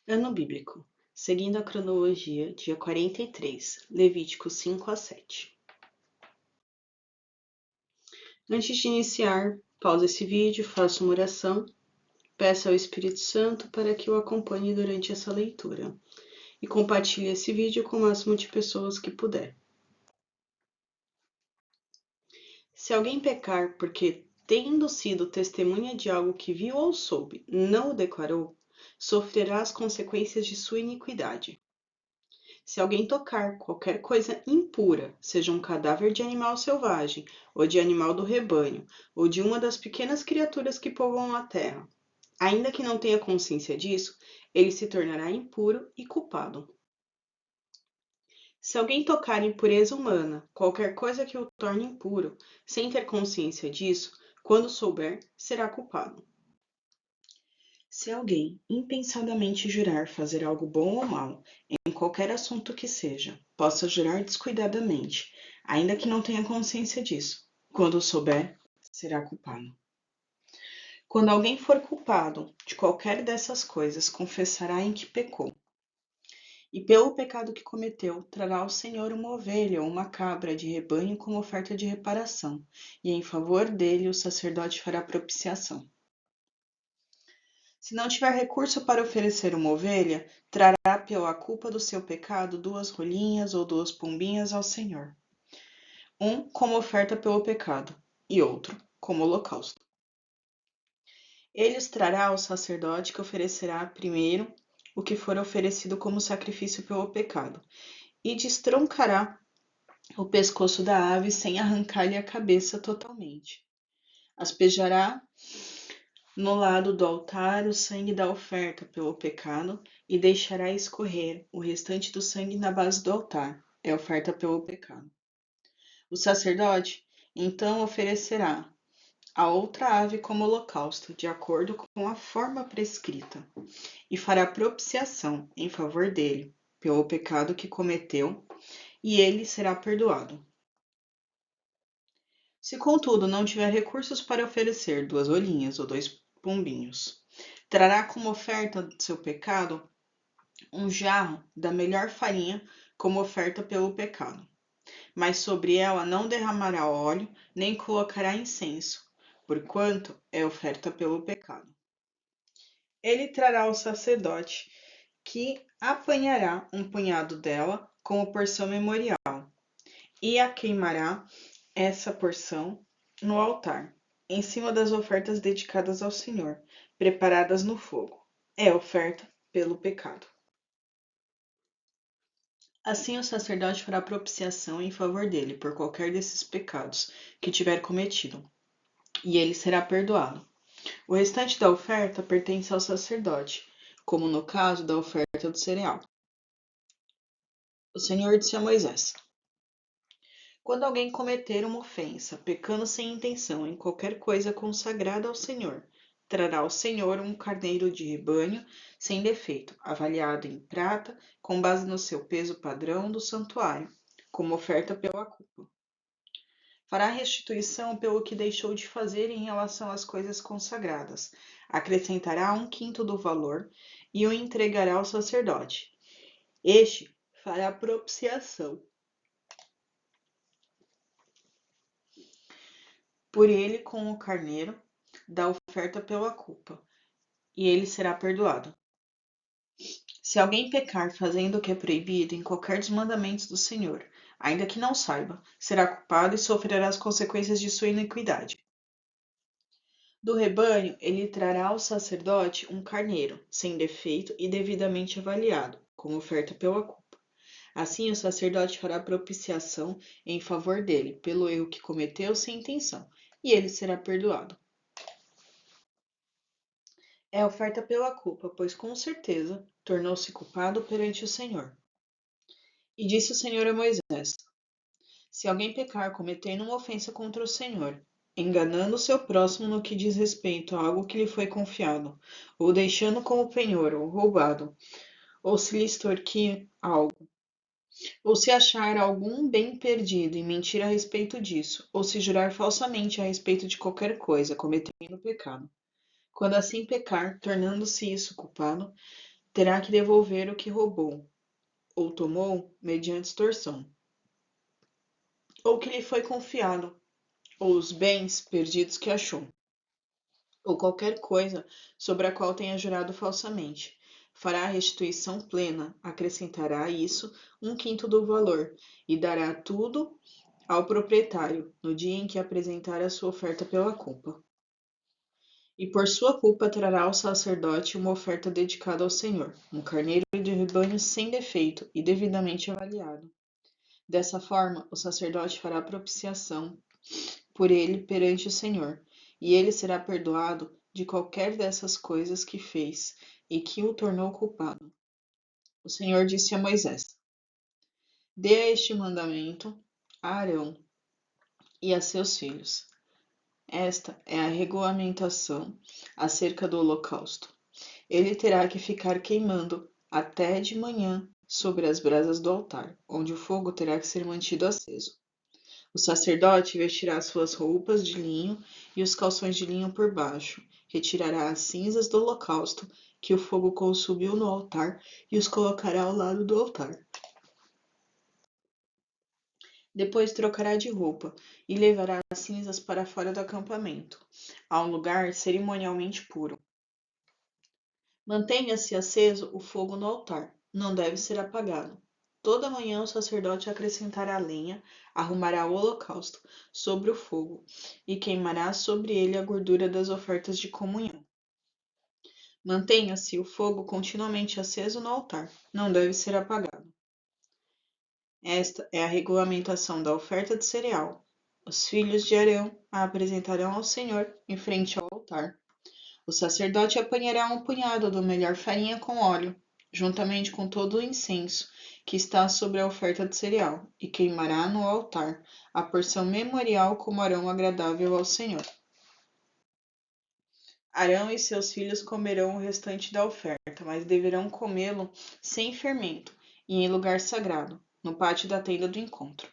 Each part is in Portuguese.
Ano bíblico. Seguindo a cronologia, dia 43, Levítico 5 a 7. Antes de iniciar, pause esse vídeo, faça uma oração, peça ao Espírito Santo para que o acompanhe durante essa leitura e compartilhe esse vídeo com o máximo de pessoas que puder. Se alguém pecar porque, tendo sido testemunha de algo que viu ou soube, não o declarou, sofrerá as consequências de sua iniquidade. Se alguém tocar qualquer coisa impura, seja um cadáver de animal selvagem, ou de animal do rebanho, ou de uma das pequenas criaturas que povoam a terra, ainda que não tenha consciência disso, ele se tornará impuro e culpado. Se alguém tocar impureza humana, qualquer coisa que o torne impuro, sem ter consciência disso, quando souber, será culpado. Se alguém impensadamente jurar fazer algo bom ou mal, em qualquer assunto que seja, possa jurar descuidadamente, ainda que não tenha consciência disso, quando souber, será culpado. Quando alguém for culpado de qualquer dessas coisas, confessará em que pecou. E pelo pecado que cometeu, trará ao Senhor uma ovelha ou uma cabra de rebanho como oferta de reparação, e em favor dele o sacerdote fará propiciação. Se não tiver recurso para oferecer uma ovelha, trará pela culpa do seu pecado 2 rolinhas ou 2 pombinhas ao Senhor, um como oferta pelo pecado e outro como holocausto. Ele os trará ao sacerdote, que oferecerá primeiro o que for oferecido como sacrifício pelo pecado, e destroncará o pescoço da ave sem arrancar-lhe a cabeça totalmente. Aspejará no lado do altar o sangue da oferta pelo pecado e deixará escorrer o restante do sangue na base do altar, é oferta pelo pecado. O sacerdote então oferecerá a outra ave como holocausto, de acordo com a forma prescrita, e fará propiciação em favor dele, pelo pecado que cometeu, e ele será perdoado. Se, contudo, não tiver recursos para oferecer 2 olhinhas ou 2 pombinhos, trará como oferta do seu pecado um jarro da melhor farinha como oferta pelo pecado. Mas sobre ela não derramará óleo, nem colocará incenso, porquanto é oferta pelo pecado. Ele trará ao sacerdote, que apanhará um punhado dela como porção memorial, e a queimará essa porção no altar, em cima das ofertas dedicadas ao Senhor, preparadas no fogo. É oferta pelo pecado. Assim o sacerdote fará propiciação em favor dele por qualquer desses pecados que tiver cometido, e ele será perdoado. O restante da oferta pertence ao sacerdote, como no caso da oferta do cereal. O Senhor disse a Moisés: quando alguém cometer uma ofensa, pecando sem intenção em qualquer coisa consagrada ao Senhor, trará ao Senhor um carneiro de rebanho sem defeito, avaliado em prata, com base no seu peso padrão do santuário, como oferta pela culpa. Fará restituição pelo que deixou de fazer em relação às coisas consagradas, acrescentará 1/5 do valor e o entregará ao sacerdote. Este fará propiciação por ele com o carneiro da oferta pela culpa, e ele será perdoado. Se alguém pecar fazendo o que é proibido em qualquer dos mandamentos do Senhor, ainda que não saiba, será culpado e sofrerá as consequências de sua iniquidade. Do rebanho, ele trará ao sacerdote um carneiro, sem defeito e devidamente avaliado, como oferta pela culpa. Assim, o sacerdote fará propiciação em favor dele, pelo erro que cometeu sem intenção, e ele será perdoado. É oferta pela culpa, pois com certeza tornou-se culpado perante o Senhor. E disse o Senhor a Moisés: se alguém pecar cometendo uma ofensa contra o Senhor, enganando o seu próximo no que diz respeito a algo que lhe foi confiado, ou deixando como penhor ou roubado, ou se lhe extorquir algo, ou se achar algum bem perdido e mentir a respeito disso, ou se jurar falsamente a respeito de qualquer coisa, cometendo pecado. Quando assim pecar, tornando-se isso culpado, terá que devolver o que roubou, ou tomou mediante extorsão, ou que lhe foi confiado, ou os bens perdidos que achou, ou qualquer coisa sobre a qual tenha jurado falsamente. Fará a restituição plena, acrescentará a isso 1/5 do valor, e dará tudo ao proprietário no dia em que apresentar a sua oferta pela culpa. E por sua culpa trará ao sacerdote uma oferta dedicada ao Senhor, um carneiro de rebanho sem defeito e devidamente avaliado. Dessa forma, o sacerdote fará propiciação por ele perante o Senhor, e ele será perdoado de qualquer dessas coisas que fez e que o tornou culpado. O Senhor disse a Moisés: Dê a este mandamento a Arão e a seus filhos. Esta é a regulamentação acerca do holocausto. Ele terá que ficar queimando até de manhã sobre as brasas do altar, onde o fogo terá que ser mantido aceso. O sacerdote vestirá suas roupas de linho e os calções de linho por baixo. Retirará as cinzas do holocausto que o fogo consumiu no altar e os colocará ao lado do altar. Depois trocará de roupa e levará as cinzas para fora do acampamento, a um lugar cerimonialmente puro. Mantenha-se aceso o fogo no altar, não deve ser apagado. Toda manhã o sacerdote acrescentará lenha, arrumará o holocausto sobre o fogo e queimará sobre ele a gordura das ofertas de comunhão. Mantenha-se o fogo continuamente aceso no altar, não deve ser apagado. Esta é a regulamentação da oferta de cereal. Os filhos de Arão a apresentarão ao Senhor em frente ao altar. O sacerdote apanhará um punhado da melhor farinha com óleo, juntamente com todo o incenso que está sobre a oferta de cereal, e queimará no altar a porção memorial como aroma agradável ao Senhor. Arão e seus filhos comerão o restante da oferta, mas deverão comê-lo sem fermento e em lugar sagrado, no pátio da tenda do encontro.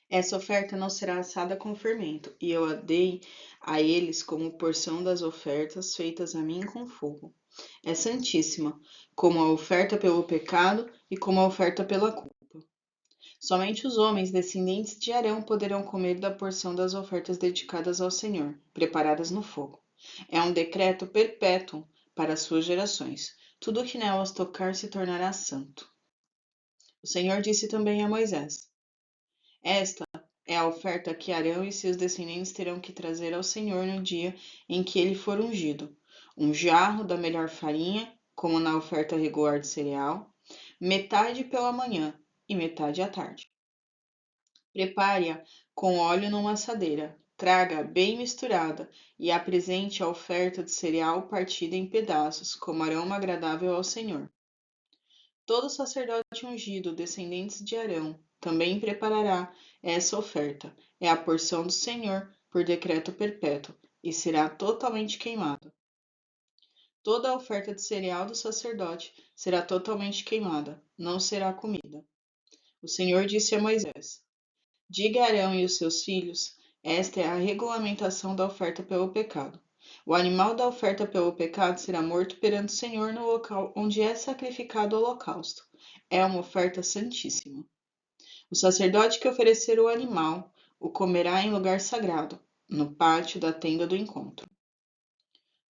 Essa oferta não será assada com fermento, e eu a dei a eles como porção das ofertas feitas a mim com fogo. É santíssima, como a oferta pelo pecado e como a oferta pela culpa. Somente os homens descendentes de Arão poderão comer da porção das ofertas dedicadas ao Senhor, preparadas no fogo. É um decreto perpétuo para as suas gerações. Tudo que nelas tocar se tornará santo. O Senhor disse também a Moisés: Esta é a oferta que Arão e seus descendentes terão que trazer ao Senhor no dia em que ele for ungido: um jarro da melhor farinha, como na oferta regular de cereal, metade pela manhã e metade à tarde. Prepare-a com óleo numa assadeira, traga bem misturada e apresente a oferta de cereal partida em pedaços, como aroma agradável ao Senhor. Todo sacerdote ungido, descendentes de Arão, também preparará essa oferta. É a porção do Senhor por decreto perpétuo e será totalmente queimada. Toda a oferta de cereal do sacerdote será totalmente queimada, não será comida. O Senhor disse a Moisés: Diga a Arão e os seus filhos: esta é a regulamentação da oferta pelo pecado. O animal da oferta pelo pecado será morto perante o Senhor no local onde é sacrificado o holocausto. É uma oferta santíssima. O sacerdote que oferecer o animal o comerá em lugar sagrado, no pátio da tenda do encontro.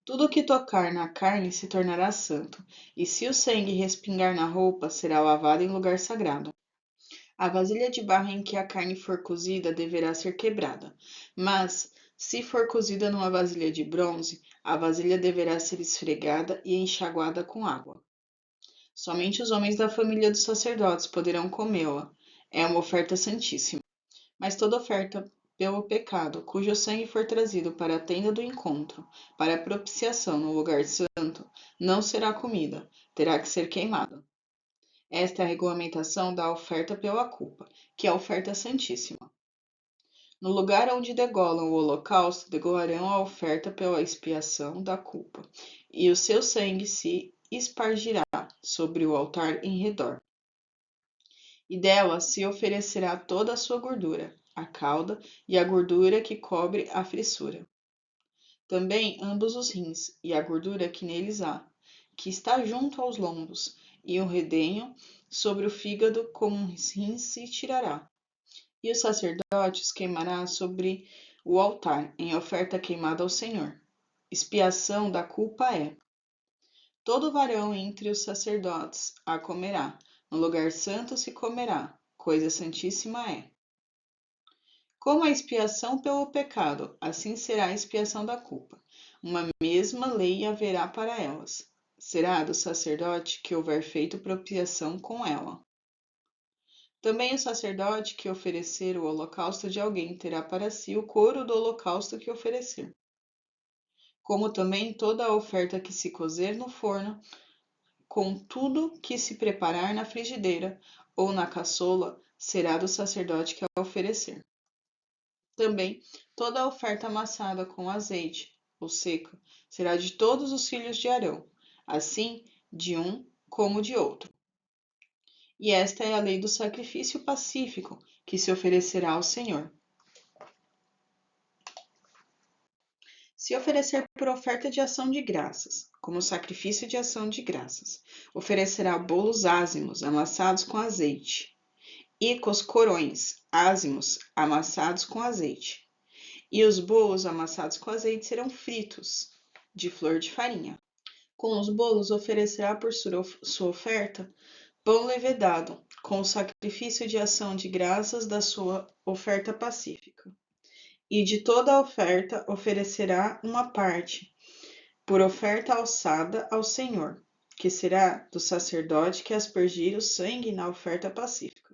Tudo o que tocar na carne se tornará santo, e se o sangue respingar na roupa, será lavado em lugar sagrado. A vasilha de barro em que a carne for cozida deverá ser quebrada, mas, se for cozida numa vasilha de bronze, a vasilha deverá ser esfregada e enxaguada com água. Somente os homens da família dos sacerdotes poderão comê-la. É uma oferta santíssima. Mas toda oferta pelo pecado, cujo sangue for trazido para a tenda do encontro, para a propiciação no lugar santo, não será comida, terá que ser queimada. Esta é a regulamentação da oferta pela culpa, que é a oferta santíssima. No lugar onde degolam o holocausto, degolarão a oferta pela expiação da culpa, e o seu sangue se espargirá sobre o altar em redor. E dela se oferecerá toda a sua gordura, a cauda e a gordura que cobre a frissura. Também ambos os rins e a gordura que neles há, que está junto aos lombos, e o redenho sobre o fígado com um rim se tirará. E os sacerdotes queimará sobre o altar, em oferta queimada ao Senhor. Expiação da culpa é: todo varão entre os sacerdotes a comerá, no lugar santo se comerá, coisa santíssima é. Como a expiação pelo pecado, assim será a expiação da culpa. Uma mesma lei haverá para elas. Será do sacerdote que houver feito propiciação com ela. Também o sacerdote que oferecer o holocausto de alguém terá para si o couro do holocausto que oferecer. Como também toda a oferta que se cozer no forno, com tudo que se preparar na frigideira ou na caçola, será do sacerdote que a oferecer. Também toda a oferta amassada com azeite ou seca será de todos os filhos de Arão, assim de um como de outro. E esta é a lei do sacrifício pacífico que se oferecerá ao Senhor. Se oferecer por oferta de ação de graças, como sacrifício de ação de graças, oferecerá bolos ázimos amassados com azeite, e coscorões ázimos amassados com azeite. E os bolos amassados com azeite serão fritos, de flor de farinha. Com os bolos oferecerá por sua oferta pão levedado, com o sacrifício de ação de graças da sua oferta pacífica. E de toda a oferta oferecerá uma parte, por oferta alçada ao Senhor, que será do sacerdote que aspergir o sangue na oferta pacífica.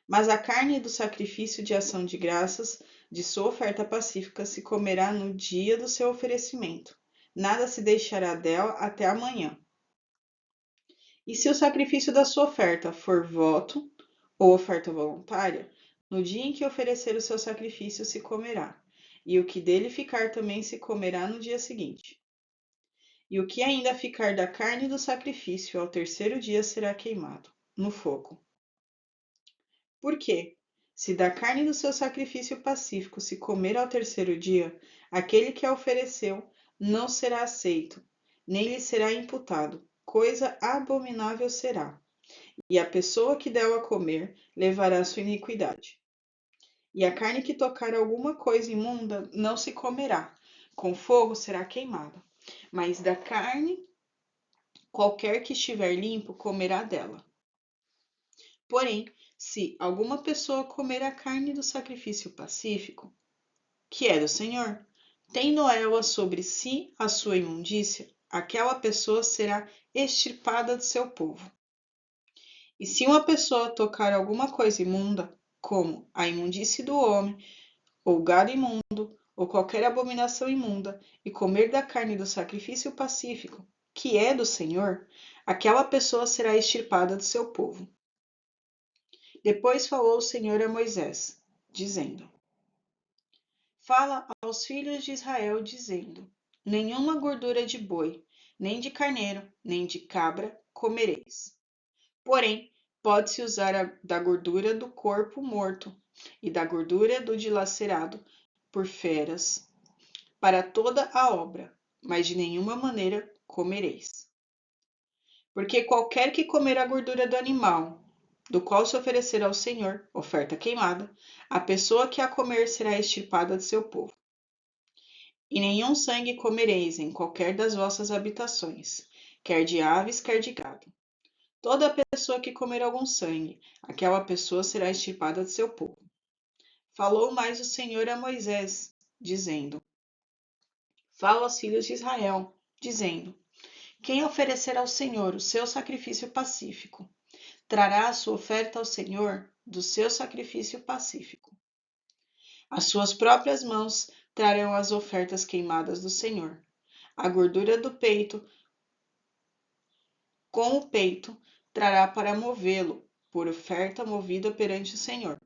Mas a carne do sacrifício de ação de graças de sua oferta pacífica se comerá no dia do seu oferecimento. Nada se deixará dela até amanhã. E se o sacrifício da sua oferta for voto ou oferta voluntária, no dia em que oferecer o seu sacrifício se comerá, e o que dele ficar também se comerá no dia seguinte. E o que ainda ficar da carne do sacrifício ao terceiro dia será queimado no fogo. Por quê? Se da carne do seu sacrifício pacífico se comer ao terceiro dia, aquele que a ofereceu não será aceito, nem lhe será imputado, coisa abominável será. E a pessoa que dela comer levará sua iniquidade. E a carne que tocar alguma coisa imunda não se comerá, com fogo será queimada. Mas da carne, qualquer que estiver limpo comerá dela. Porém, se alguma pessoa comer a carne do sacrifício pacífico, que é do Senhor, tendo ela sobre si a sua imundícia, aquela pessoa será extirpada do seu povo. E se uma pessoa tocar alguma coisa imunda, como a imundície do homem, ou gado imundo, ou qualquer abominação imunda, e comer da carne do sacrifício pacífico, que é do Senhor, aquela pessoa será extirpada do seu povo. Depois falou o Senhor a Moisés, dizendo: Fala aos filhos de Israel, dizendo: Nenhuma gordura de boi, nem de carneiro, nem de cabra comereis. Porém, pode-se usar da gordura do corpo morto e da gordura do dilacerado por feras para toda a obra, mas de nenhuma maneira comereis. Porque qualquer que comer a gordura do animal, do qual se oferecer ao Senhor oferta queimada, a pessoa que a comer será extirpada de seu povo. E nenhum sangue comereis em qualquer das vossas habitações, quer de aves, quer de gado. Toda pessoa que comer algum sangue, aquela pessoa será extirpada de seu povo. Falou mais o Senhor a Moisés, dizendo: Fala aos filhos de Israel, dizendo: Quem oferecer ao Senhor o seu sacrifício pacífico, trará a sua oferta ao Senhor do seu sacrifício pacífico. As suas próprias mãos trarão as ofertas queimadas do Senhor. A gordura do peito, com o peito, trará para movê-lo, por oferta movida perante o Senhor.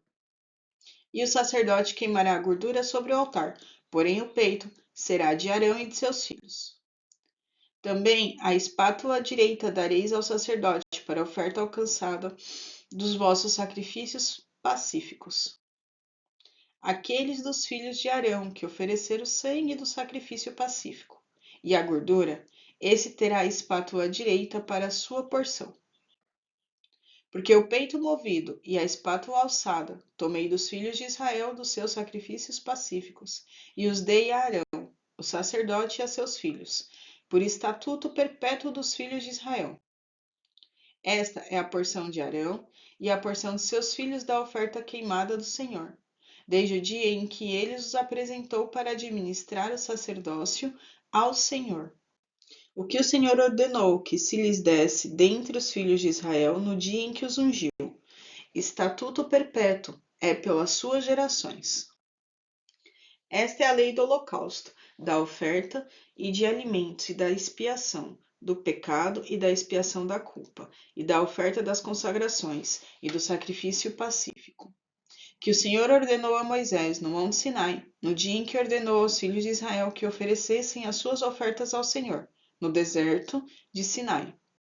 E o sacerdote queimará a gordura sobre o altar, porém o peito será de Arão e de seus filhos. Também a espátula direita dareis ao sacerdote para a oferta alcançada dos vossos sacrifícios pacíficos. Aqueles dos filhos de Arão que ofereceram o sangue do sacrifício pacífico, e a gordura, esse terá a espátula direita para a sua porção. Porque o peito movido e a espátula alçada tomei dos filhos de Israel dos seus sacrifícios pacíficos, e os dei a Arão, o sacerdote, e a seus filhos, por estatuto perpétuo dos filhos de Israel. Esta é a porção de Arão e a porção de seus filhos da oferta queimada do Senhor, desde o dia em que ele os apresentou para administrar o sacerdócio ao Senhor. O que o Senhor ordenou que se lhes desse dentre os filhos de Israel no dia em que os ungiu. Estatuto perpétuo é pelas suas gerações. Esta é a lei do holocausto, da oferta e de alimentos e da expiação, do pecado e da expiação da culpa, e da oferta das consagrações e do sacrifício pacífico, que o Senhor ordenou a Moisés no Monte Sinai, no dia em que ordenou aos filhos de Israel que oferecessem as suas ofertas ao Senhor, no deserto de Sinai.